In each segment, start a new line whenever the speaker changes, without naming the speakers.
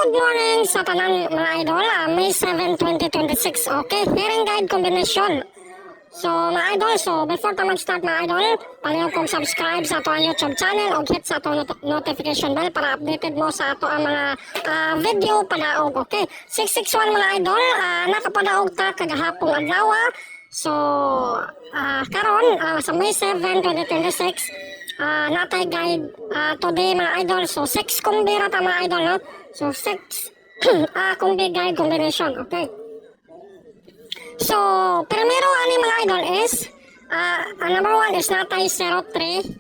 good morning sa tanan mga idol. May 7, 2026. Okay, hearing guide combination. So mga idol, before ta mag-start mga idol, palihog kong subscribe sa ato ang YouTube channel o hit sa ato notification bell para updated mo sa ato ang mga video padaog. Okay, 661 mga idol, nakapadaog ta kagahapong adlaw. So karon sa May 7, 2026, natay guide today mga idol. So 6 kumbira ta mga idol, no? So 6 kumbi guide combination. Okay. So primero ani mga idol is number 1 is natay 0330.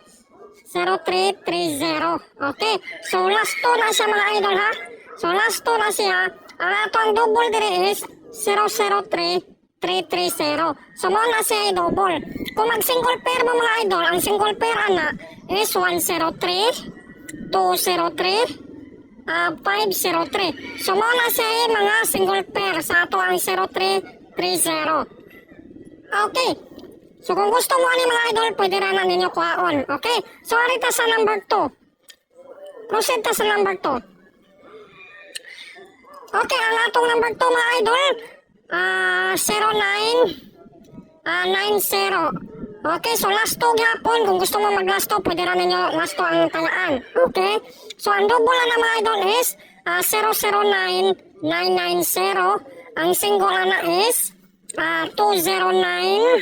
Okay. So last 2 na siya mga idol ha. So last 2 na siya. Ang ato ang double dire is 003330. So mo na siya double. Kung mag single pair mo mga idol, ang single pair ana is 103, 203, 503. So mo na siya mga single pair sa ato ang 0330. Okay. So kung gusto mo ani mga idol, pwede ra na ninyo kuhaon. Okay. So arita sa number 2. Proceed ta sa number 2. Okay, ang atong number 2 mga idol, 0990. Okay, so last 2 gyapon. Kung gusto mo mag last 2, pwede ra ninyo last 2 ang tayaan. Okay? So ang double na mga idol is 009990. Ang single na is 209,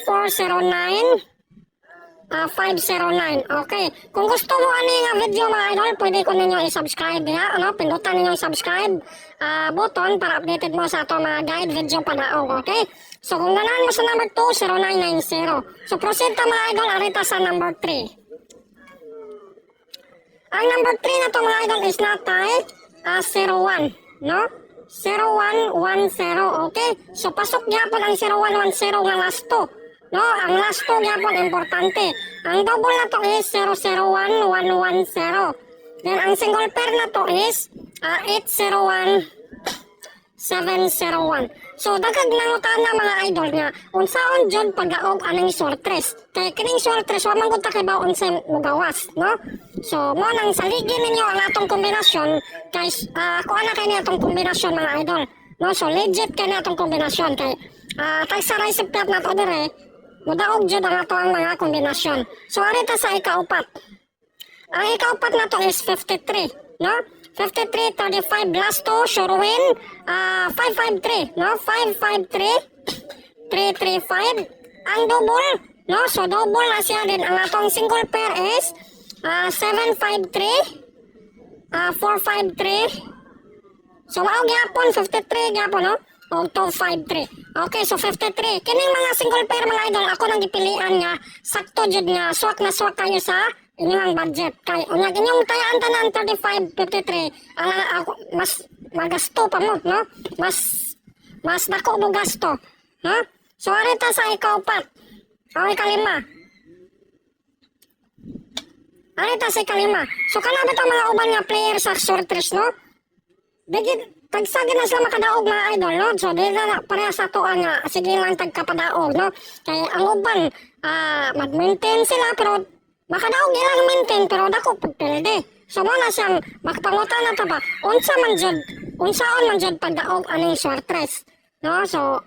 409, 509. Okay. Kung gusto mo ani nga video mga idol, pwede ko ninyo i-subscribe diha, ano? Pindutan ninyo yung subscribe button para updated mo sa ato mga guide video padaog. Okay? So kung ganahan mo sa number 2, 0990. So proceed ta mga idol, arita sa number 3. Ang number 3 na to mga idol is natay 01, no? 0110. Okay? So pasok gyapon ang 0110 nga last 2. No, ang last 2 gyapon importante. Ang double na to is 001110. Then ang single pair na to is 801701. So dagag nangutan na mga idol nga unsaon jud pagdaog aning sortres. Kay kining sortres wa man gud ta kay baon sa mugawas, no? So mo nang saligi ninyo ang atong kombinasyon kay ako ana kay ni atong kombinasyon mga idol. No, so legit kay ni atong kombinasyon kay kay sa rice plat na to dire. Mudaog jud ang ato ang mga kombinasyon. So arita sa ikaupat. Ang ikaupat na to is 53, no? 53, 35, last 2, sure win, 553, no? 553, 335, ang double, no? So double na siya din. Ang atong single pair is 753, 453, so mao gyapon 53 gyapon, no? O 253. Okay, so 53. Kining mga single pair mga idol, ako nang gipilian nga sakto jud nga swak na swak kayo sa inyong budget. Kay unyag inyong tayaan tanan 35, 53. Ako mas magasto pa mo, no? Mas dako mo gasto, ha? So arita sa ikaupat. O ikalima. Arita sa ikalima. So kana bitaw mga uban nga player sa sortres, no? Bigid tagsagin na sila makadaog mga idol, no? So, di na pareha sa to nga, sige lang tagkapadaog, no? Kaya ang uban, mag-maintain sila, pero makadaog ilang maintain, pero dako pagpilde. So, mo na siyang makapangutan na ito ba, unsaon man dyan pagdaog aning sortres, no? So,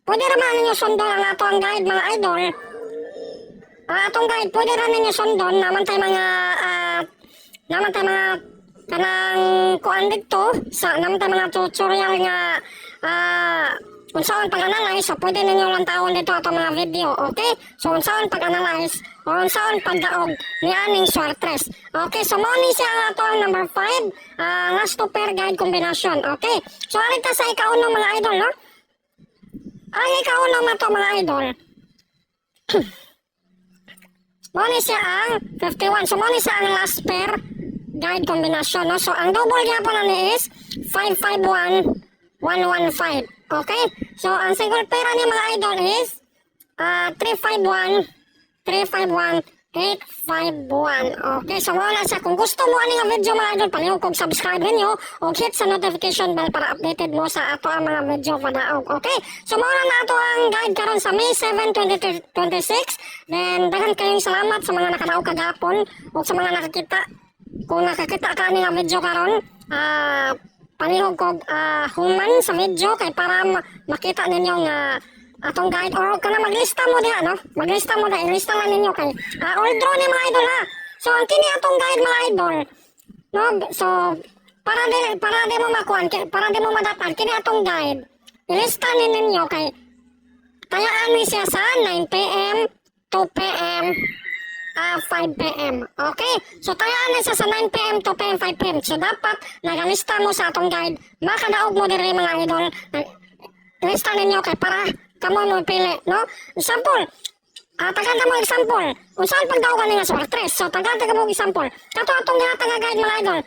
pwede naman ninyo sundon ang ato ang guide mga idol. Atong guide, pwede rin ninyo sundon, naman tayo mga kanang kuan dito sa naman mga tutorial nga kung saan pag-analyze. So pwede ninyo lang taon dito ato mga video. Okay, so kung saan pag-analyze o kung saan pagdaog ni aning sortres. Okay, so mo ni siya ang ato ang number 5, last 2 pair guide combination. Okay, so arita sa ikauno mga idol, no? Ang ikauno na to mga idol mo ni siya ang 51. So mo ni siya ang last pair guide combination, no? So ang double gyapon ani is 551115. Okay? So ang single pair ni mga idol is 351 851. Okay, so wala siya. Kung gusto mo ani nga video mga idol, palihog kog subscribe ninyo o hit sa notification bell para updated mo sa ato ang mga video padaog. Okay? So muna na ato ang guide karon sa May 7, 2026. Then daghan kayong salamat sa mga nakadaog kagapon o sa mga nakakita. Kung nakakita ka ni nga video karon, palihog kog human sa video kay para makita ninyo nga atong guide or kana maglista mo diha no, maglista mo diha, ilista lang ninyo kay all draw ni mga idol ha. So ang kini atong guide mga idol no, so para di mo makuan, para di mo madapan kini atong guide, ilista ninyo kay tayaan ni siya sa 9 PM, 2 PM, 5 PM. Okay? So, tayaan na siya sa 9 PM, 2 PM, 5 PM. So, dapat nagalista mo sa atong guide. Makadaog mo diri mga idol. Lista ninyo kay para kamo mo pili, no? Example, tagad mo example. Unsaon pagdaog ka nga sa 3. So, tagad mo example. Kato atong ginataga guide mga idol.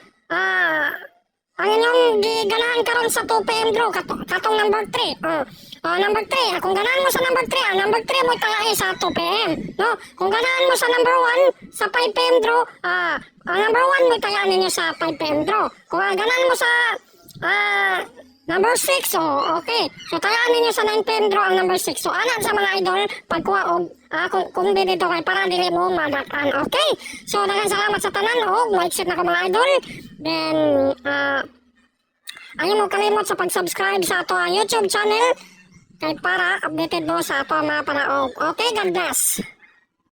Ang inyong giganahan karon sa 2 PM draw, katong number 3. Number 3, kung ganahan mo sa number 3, ang number 3 mo talaga sa 2 PM, no? Kung ganahan mo sa number 1 sa 5 PM draw, ang number 1 mo tayaan ninyo sa 5 PM draw. Kung ganahan mo sa number 6, okay. So tayaan ninyo sa 9 PM draw ang number 6. So anak sa mga idol, pagkuha og kung dito kay para dili mo madakan, okay? So daghang salamat sa tanan og ma-exit na ko mga idol. Then ayaw mo kalimot sa pag-subscribe sa ato ang YouTube channel kay para updated mo sa ato mga panaog. Okay, God bless.